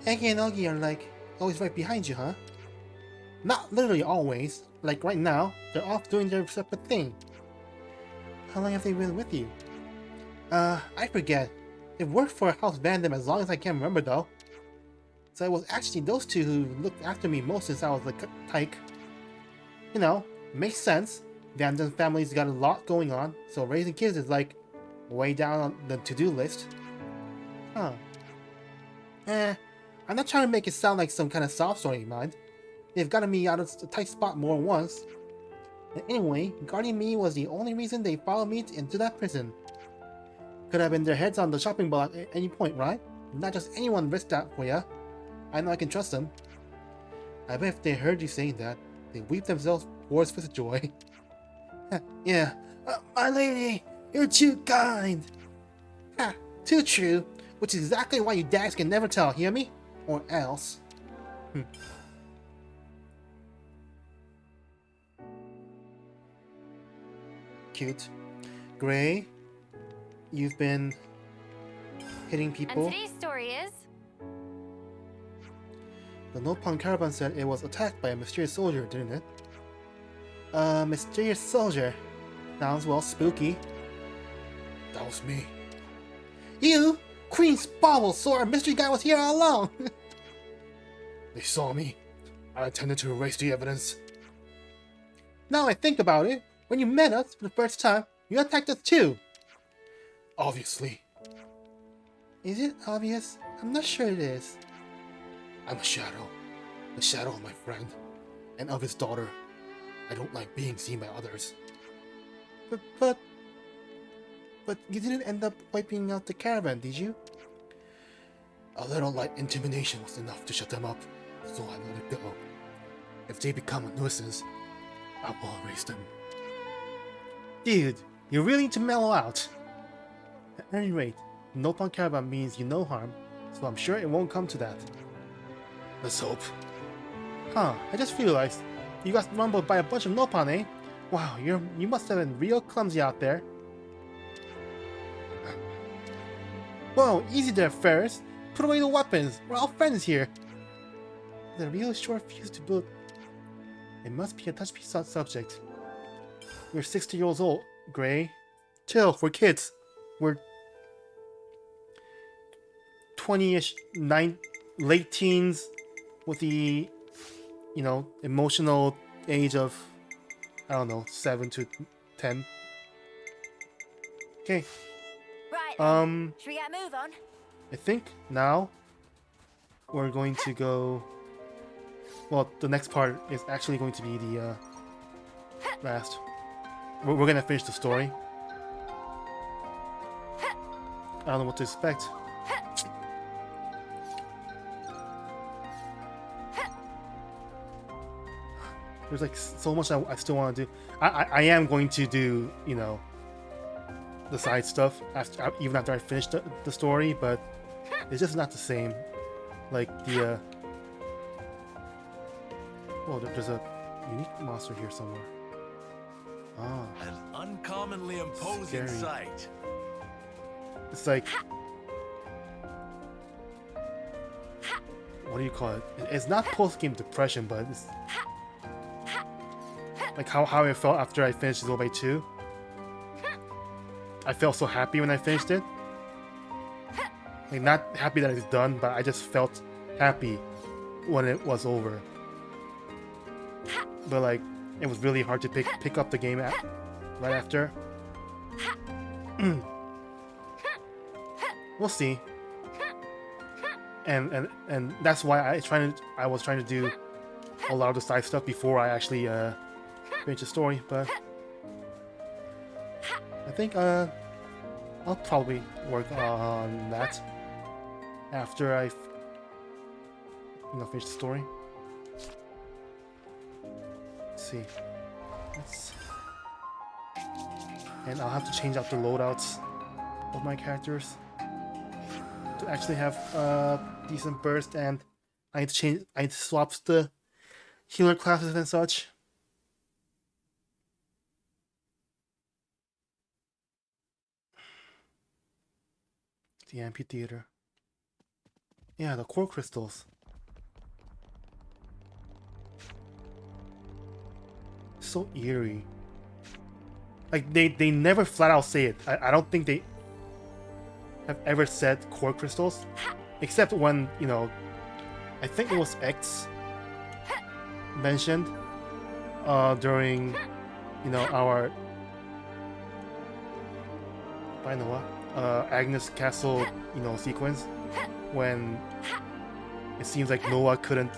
Aggy and Oggy are like always right behind you, huh? Not literally always. Like right now, they're off doing their separate thing. How long have they been with you? I forget. They've worked for House Bambam as long as I can remember though. So it was actually those two who looked after me most since I was a tyke. You know, makes sense. Bambam's family's got a lot going on, so raising kids is like way down on the to-do list. Huh. I'm not trying to make it sound like some kind of sob story, mind. They've gotten me out of a tight spot more than once. And anyway, guarding me was the only reason they followed me into that prison. Could have been their heads on the chopping block at any point, right? Not just anyone risked that for ya. I know I can trust them. I bet if they heard you saying that, they'd weep themselves hoarse with joy. Yeah, my lady, you're too kind. Ha, too true. Which is exactly why you dads can never tell, hear me? Or else. Cute. Gray, you've been hitting people. And today's story is... The Nopon caravan said it was attacked by a mysterious soldier, didn't it? Mysterious soldier. Sounds well spooky. That was me. You? Queen's bauble, so our mystery guy was here all along! They saw me. I intended to erase the evidence. Now I think about it, when you met us for the first time, you attacked us too. Obviously. Is it obvious? I'm not sure it is. I'm a shadow. The shadow of my friend. And of his daughter. I don't like being seen by others. But you didn't end up wiping out the caravan, did you? A little light intimidation was enough to shut them up, so I let it go. If they become a nuisance, I will erase them. Dude, you really need to mellow out. At any rate, Nopon caravan means you no harm, so I'm sure it won't come to that. Let's hope. Huh, I just realized, you got rumbled by a bunch of Nopon, eh? Wow, you must have been real clumsy out there. Whoa, easy there, Ferris. Put away the weapons. We're all friends here. The real short fuse to build. It must be a touchy subject. We're 60 years old, Gray. Chill, we're kids. We're 20-ish, late teens, with the, you know, emotional age of, I don't know, 7 to 10. Okay. Right, should we get a move on? I think now we're going to go. Well, the next part is actually going to be the last. We're gonna finish the story. I don't know what to expect. There's like so much I still want to do. I am going to do, you know, the side stuff after, even after I finish the story, but it's just not the same. Like the well, there's a unique monster here somewhere. Ah, An uncommonly imposing Scary. sight. it's like, what do you call it? It's not post-game depression, but it's like how I felt after I finished Xenoblade 2. I felt so happy when I finished it. Like, not happy that it's done, but I just felt happy when it was over. But like, it was really hard to pick up the game right after. We'll see. And that's why I was trying to do a lot of the side stuff before I actually finish the story. But I think I'll probably work on that after I finish the story. Let's see. And I'll have to change out the loadouts of my characters to actually have decent burst, and I need to swap the healer classes and such. The amphitheater. Yeah, the core crystals. So eerie. Like, they never flat out say it. I don't think they have ever said core crystals, except when, you know, I think it was X mentioned during, you know, our by Noah Agnus Castle, you know, sequence, when it seems like Noah couldn't,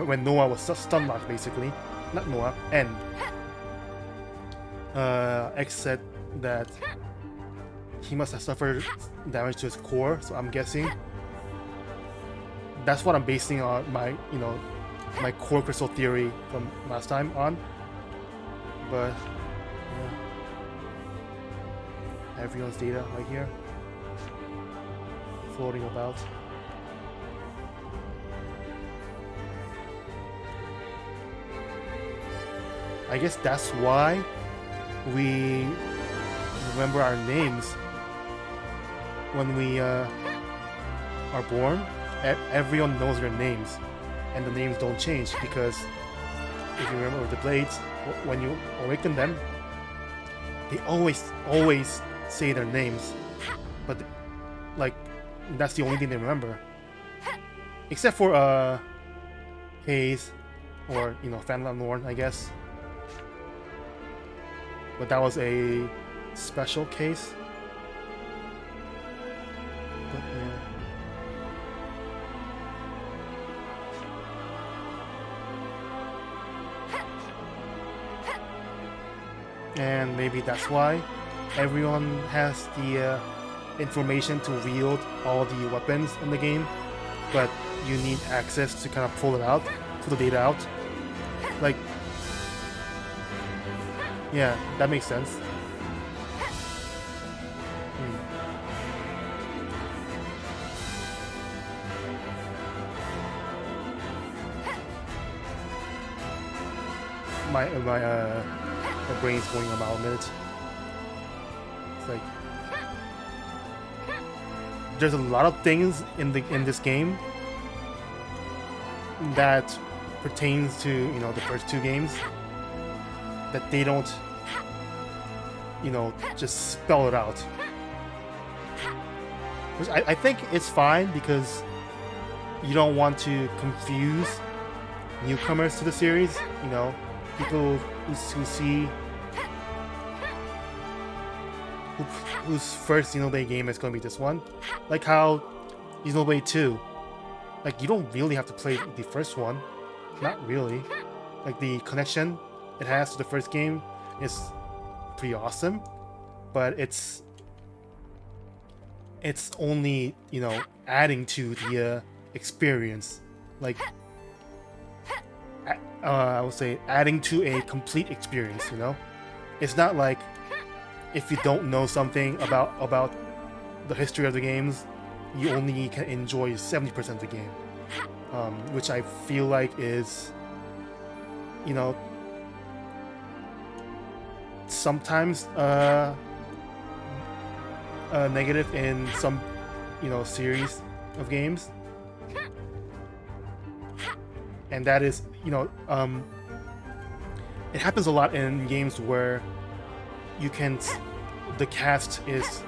when Noah was stun locked, basically. Not Noah, and X said that he must have suffered damage to his core, so I'm guessing that's what I'm basing on my, you know, my core crystal theory from last time on. But yeah. Everyone's data right here, floating about. I guess that's why we remember our names when we are born. Everyone knows their names, and the names don't change, because if you remember with the blades, when you awaken them, they always say their names, but like, that's the only thing they remember, except for Hayes, or, you know, Fantastical Norn, I guess. But that was a special case. But, yeah. And maybe that's why everyone has the information to wield all the weapons in the game, but you need access to kind of pull it out, pull the data out. Like, yeah, that makes sense. My brain's going about a minute. It's like, there's a lot of things in this game that pertains to, you know, the first two games, that they don't, you know, just spell it out. Which I think it's fine, because you don't want to confuse newcomers to the series, you know, people who see whose first Xenoblade game is going to be this one. Like how Xenoblade 2, like, you don't really have to play the first one, not really. Like, the connection it has to the first game is pretty awesome, but it's only, you know, adding to the experience. Like, I would say adding to a complete experience. You know, it's not like if you don't know something about the history of the games, you only can enjoy 70% of the game, which I feel like is, you know, sometimes negative in some, you know, series of games. And that is, you know, it happens a lot in games where you can, the cast is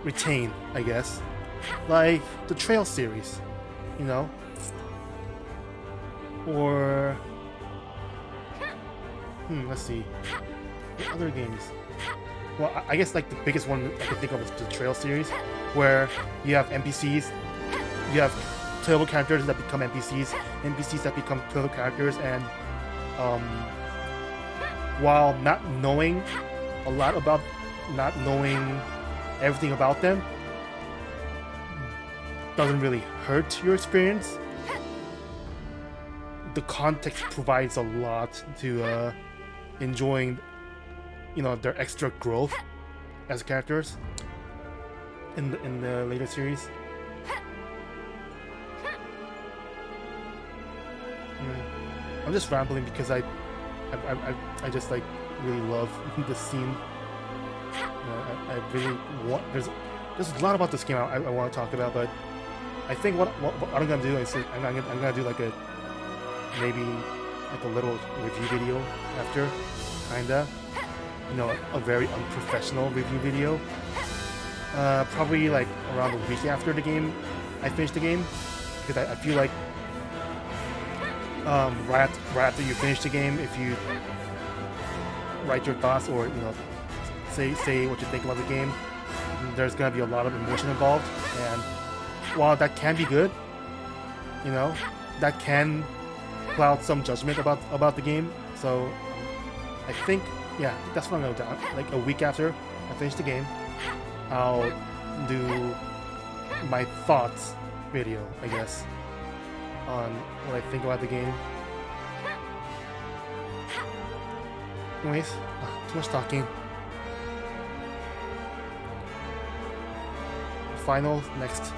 retained, I guess, like the Trail series, you know, or let's see, what other games? Well, I guess like the biggest one I can think of is the Trail series, where you have NPCs, you have playable characters that become NPCs, NPCs that become playable characters, and while not knowing a lot about, not knowing everything about them, doesn't really hurt your experience. The context provides a lot to enjoying, you know, their extra growth as characters in the later series. I'm just rambling because I just like really love this scene. I really want. There's a lot about this game I want to talk about, but I think what I'm gonna do is I'm gonna do like a maybe like a little review video after, kinda, you know, a very unprofessional review video. Probably like around a week after the game, I finished the game, because I feel like right after you finish the game, if you write your thoughts or, you know, say what you think about the game, there's gonna be a lot of emotion involved, and while that can be good, you know, that can cloud some judgment about the game. So I think, yeah, that's what I'm gonna do. Like a week after I finish the game, I'll do my thoughts video, I guess, on what I think about the game. Anyways, too much talking. Finals next